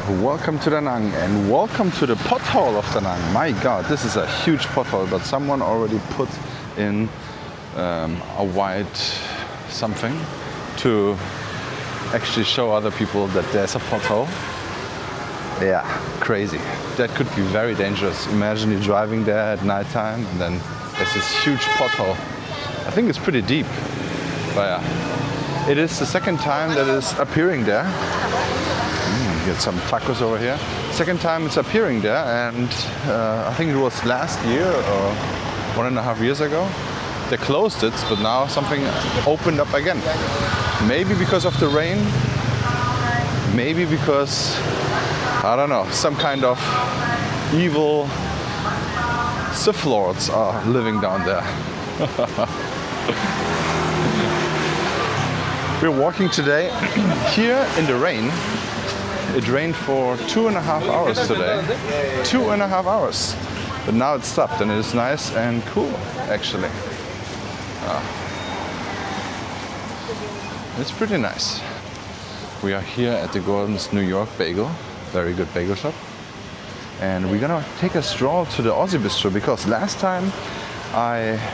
welcome to Da Nang and welcome to the pothole of Da Nang. My god, this is a huge pothole, but someone already put in a white something to actually show other people that there's a pothole. Yeah, crazy. That could be very dangerous. Imagine you're driving there at nighttime and then there's this huge pothole. I think it's pretty deep, but yeah. It is the second time that it's appearing there. Get some tacos over here. Second time it's appearing there, and I think it was last year or 1.5 years ago. They closed it, but now something opened up again. Maybe because of the rain, maybe because, I don't know, some kind of evil Sith lords are living down there. We're walking today here in the rain. It rained for 2.5 hours today. 2.5 hours. But now it's stopped and it is nice and cool, actually. It's pretty nice. We are here at the Gordon's New York Bagel. Very good bagel shop. And we're gonna take a stroll to the Aussie Bistro because last time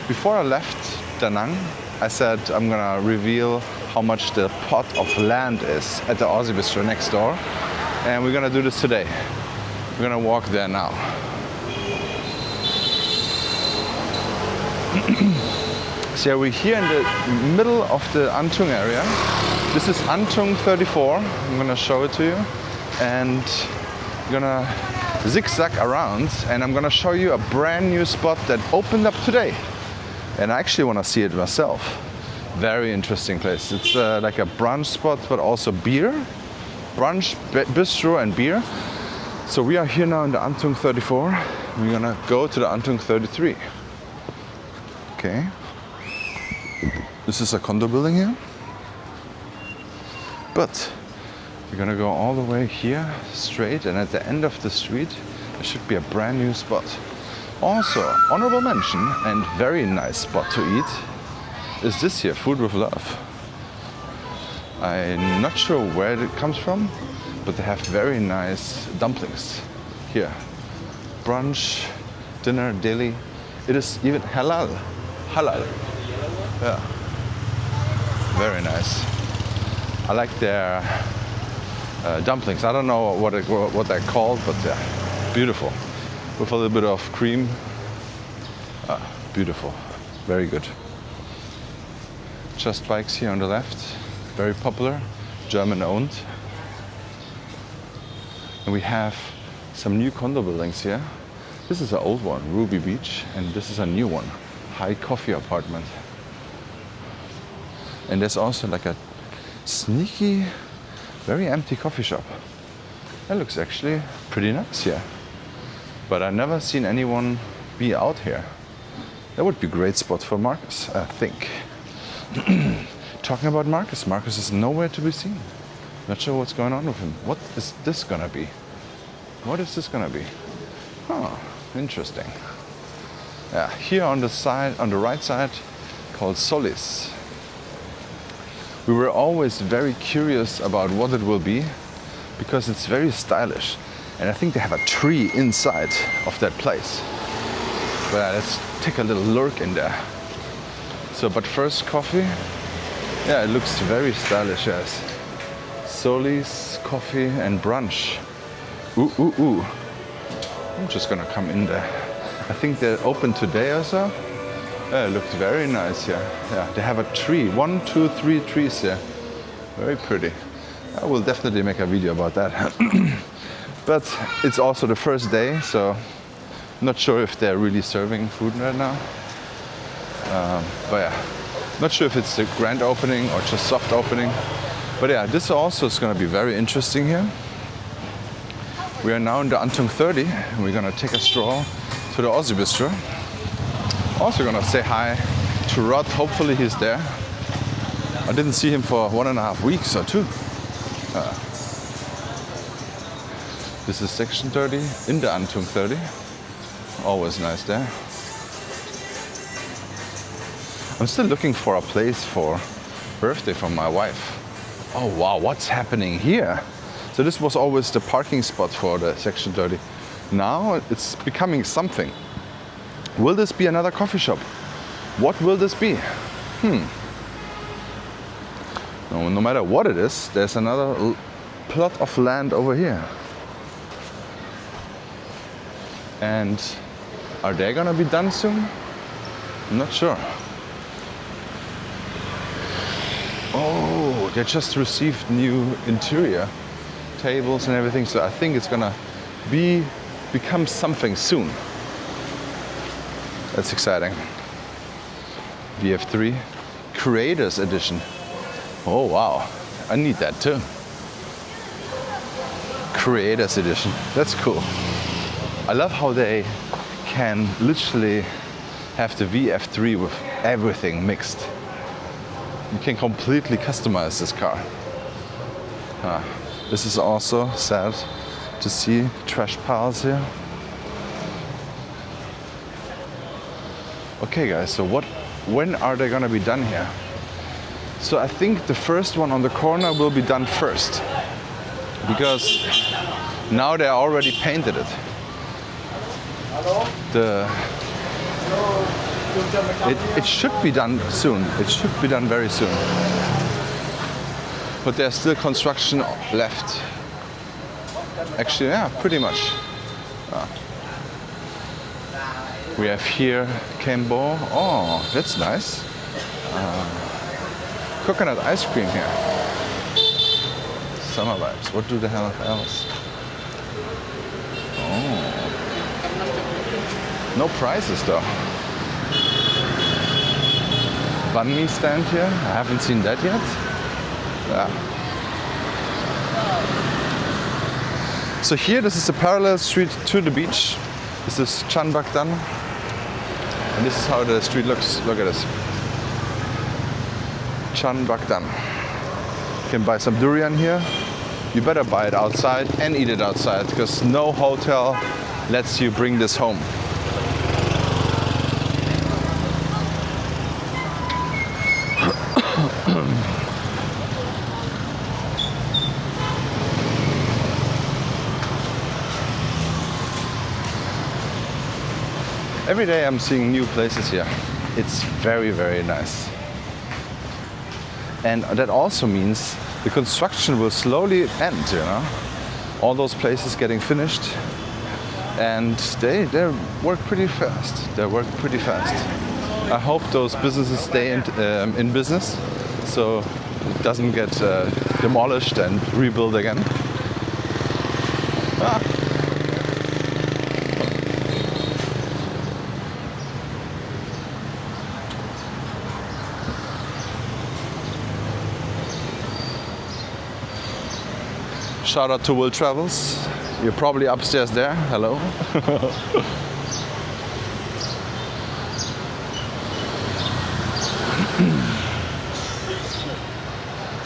before I left Da Nang, I said I'm gonna reveal how much the plot of land is at the Aussie Bistro next door. And we're gonna do this today. We're gonna walk there now. So yeah, we're here in the middle of the An Thuong area. This is An Thuong 34. I'm gonna show it to you. And we're gonna zigzag around and I'm gonna show you a brand new spot that opened up today. And I actually wanna see it myself. Very interesting place. It's like a brunch spot, but also beer. Brunch, bistro and beer. So we are here now in the An Thuong 34. We're gonna go to the An Thuong 33. Okay. This is a condo building here. But we're gonna go all the way here straight, and at the end of the street there should be a brand new spot. Also, honorable mention and very nice spot to eat is this here, Food with Love. I'm not sure where it comes from, but they have very nice dumplings here. Brunch, dinner, daily. It is even halal. Halal. Yeah. Very nice. I like their dumplings. I don't know what they're called, but they're beautiful. With a little bit of cream. Beautiful. Very good. Just Bikes here on the left. Very popular, German owned. And we have some new condo buildings here. This is an old one, Ruby Beach, and this is a new one, High Coffee Apartment. And there's also like a sneaky, very empty coffee shop. That looks actually pretty nice here. But I've never seen anyone be out here. That would be a great spot for Marcus, I think. Talking about Marcus, Marcus is nowhere to be seen. Not sure what's going on with him. What is this gonna be? What is this gonna be? Oh, interesting. Yeah, here on the side, on the right side, called Solis. We were always very curious about what it will be because it's very stylish. And I think they have a tree inside of that place. But let's take a little lurk in there. So, but first coffee. Yeah, it looks very stylish, yes. Solis, coffee and brunch. Ooh, ooh, ooh. I'm just gonna come in there. I think they're open today or so. Yeah, it looks very nice here. Yeah, they have a tree. 1, 2, 3 trees here. Very pretty. I will definitely make a video about that. But it's also the first day, so I'm not sure if they're really serving food right now. But yeah. Not sure if it's the grand opening or just soft opening. But yeah, this also is going to be very interesting here. We are now in the An Thuong 30 and we're going to take a stroll to the Aussie Bistro. Also going to say hi to Rod. Hopefully he's there. I didn't see him for 1.5 weeks or 2. This is section 30 in the An Thuong 30. Always nice there. I'm still looking for a place for birthday for my wife. Oh wow, what's happening here? So this was always the parking spot for the Section 30. Now it's becoming something. Will this be another coffee shop? What will this be? No matter what it is, there's another plot of land over here. And are they gonna be done soon? I'm not sure. Oh, they just received new interior tables and everything, so I think it's gonna become something soon. That's exciting. VF3 Creators Edition. Oh wow, I need that too. Creators Edition, that's cool. I love how they can literally have the VF3 with everything mixed. You can completely customize this car. This is also sad to see trash piles here. Okay guys, so when are they gonna be done here? So I think the first one on the corner will be done first, because now they already painted it. It should be done soon. It should be done very soon. But there's still construction left. Actually, yeah, pretty much. We have here Cambo. Oh, that's nice. Coconut ice cream here. Summer vibes. What do they have else? Oh. No prices though. Banh mi stand here. I haven't seen that yet. Yeah. So here, this is a parallel street to the beach. This is Chan Bak Dan. And this is how the street looks. Look at this. Chan Bak Dan. You can buy some durian here. You better buy it outside and eat it outside, because no hotel lets you bring this home. Every day I'm seeing new places here. It's very, very nice. And that also means the construction will slowly end, you know? All those places getting finished. And they work pretty fast. They work pretty fast. I hope those businesses stay in business, so it doesn't get demolished and rebuilt again. Shout out to Will Travels. You're probably upstairs there. Hello.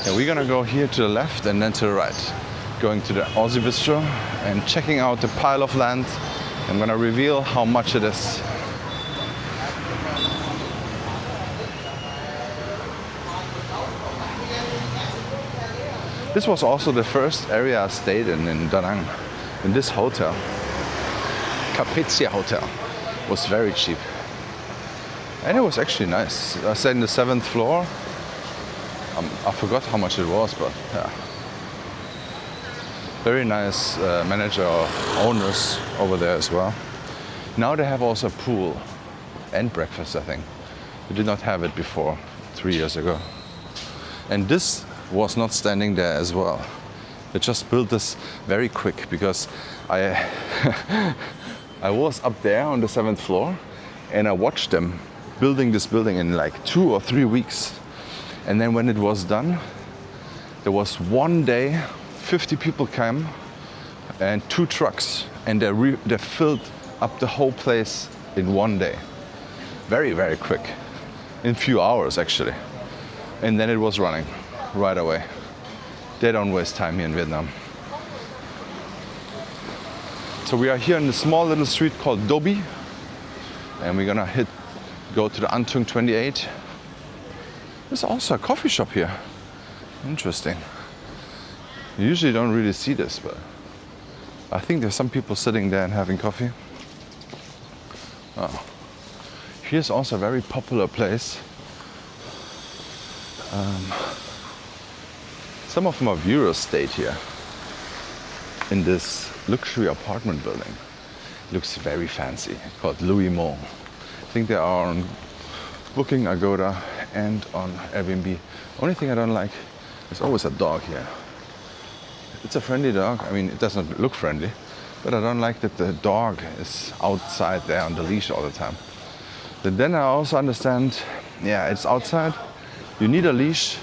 Yeah, we're gonna go here to the left and then to the right. Going to the Aussie Bistro and checking out the pile of land. I'm gonna reveal how much it is. This was also the first area I stayed in Da Nang, in this hotel. Capezia Hotel. It was very cheap. And it was actually nice. I stayed in the 7th floor. I forgot how much it was, but yeah. Very nice manager or owners over there as well. Now they have also a pool and breakfast, I think. They did not have it before, 3 years ago. And this was not standing there as well. They just built this very quick, because I I was up there on the 7th floor and I watched them building this building in like 2 or 3 weeks. And then when it was done, there was one day 50 people came and 2 trucks, and they filled up the whole place in one day. Very, very quick. In a few hours actually. And then it was running right away. They don't waste time here in Vietnam. So we are here in a small little street called Dobi, and we're gonna go to the An Thuong 28. There's also a coffee shop here. Interesting. You usually don't really see this, but I think there's some people sitting there and having coffee. Oh. Here's also a very popular place. Some of my viewers stayed here in this luxury apartment building. It looks very fancy. It's called Louis Mo. I think they are on Booking, Agoda, and on Airbnb. Only thing I don't like is always a dog here. It's a friendly dog. I mean, it doesn't look friendly, but I don't like that the dog is outside there on the leash all the time. But then I also understand, yeah, it's outside. You need a leash,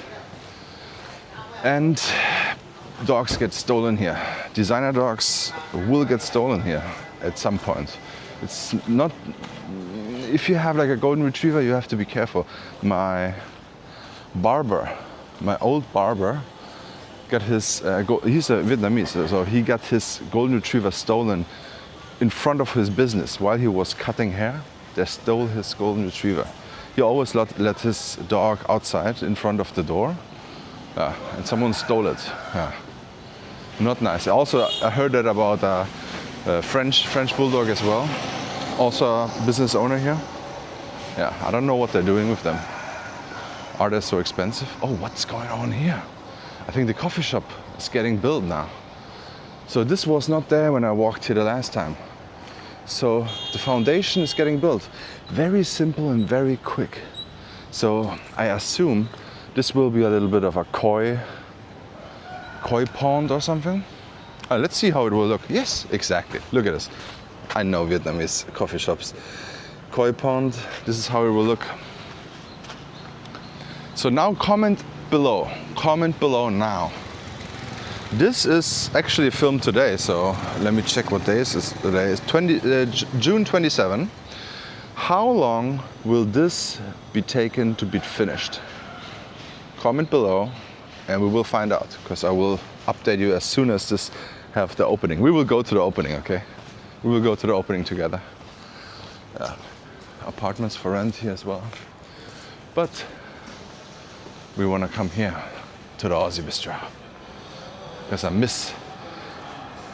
and dogs get stolen here. Designer dogs will get stolen here at some point. It's not, if you have like a golden retriever, you have to be careful. My old barber, got his, he's a Vietnamese, so he got his golden retriever stolen in front of his business while he was cutting hair. They stole his golden retriever. He always let his dog outside in front of the door, and someone stole it. Not nice. I heard that about a French bulldog as well. Also a business owner here. Yeah, I don't know what they're doing with them. Are they so expensive? Oh, what's going on here? I think the coffee shop is getting built now. So this was not there when I walked here the last time. So the foundation is getting built. Very simple and very quick. So I assume this will be a little bit of a koi pond or something. Let's see how it will look. Yes, exactly. Look at this. I know Vietnamese coffee shops. Koi pond, this is how it will look. So now comment below now. This is actually filmed today, so let me check what day is today. It's June 27. How long will this be taken to be finished? Comment below and we will find out, because I will update you as soon as this have the opening. We will go to the opening, okay? We will go to the opening together. Apartments for rent here as well. But we want to come here to the Aussie Bistro because I miss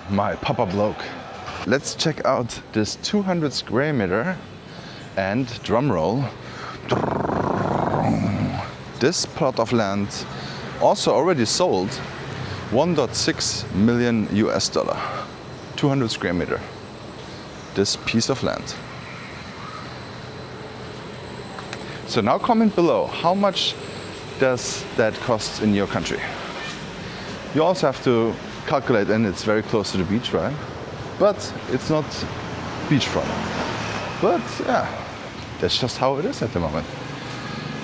my Papa bloke. Let's check out this 200 square meter and drum roll. This plot of land also already sold 1.6 million US dollar. 200 square meter. This piece of land. So now comment below, how much does that cost in your country? You also have to calculate, and it's very close to the beach, right? But it's not beachfront. But yeah, that's just how it is at the moment.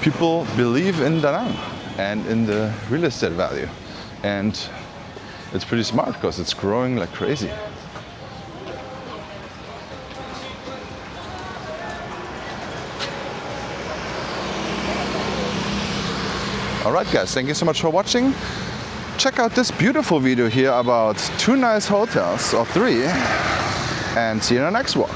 People believe in Da Nang and in the real estate value. And it's pretty smart because it's growing like crazy. Alright guys, thank you so much for watching. Check out this beautiful video here about 2 nice hotels, or 3, and see you in the next one.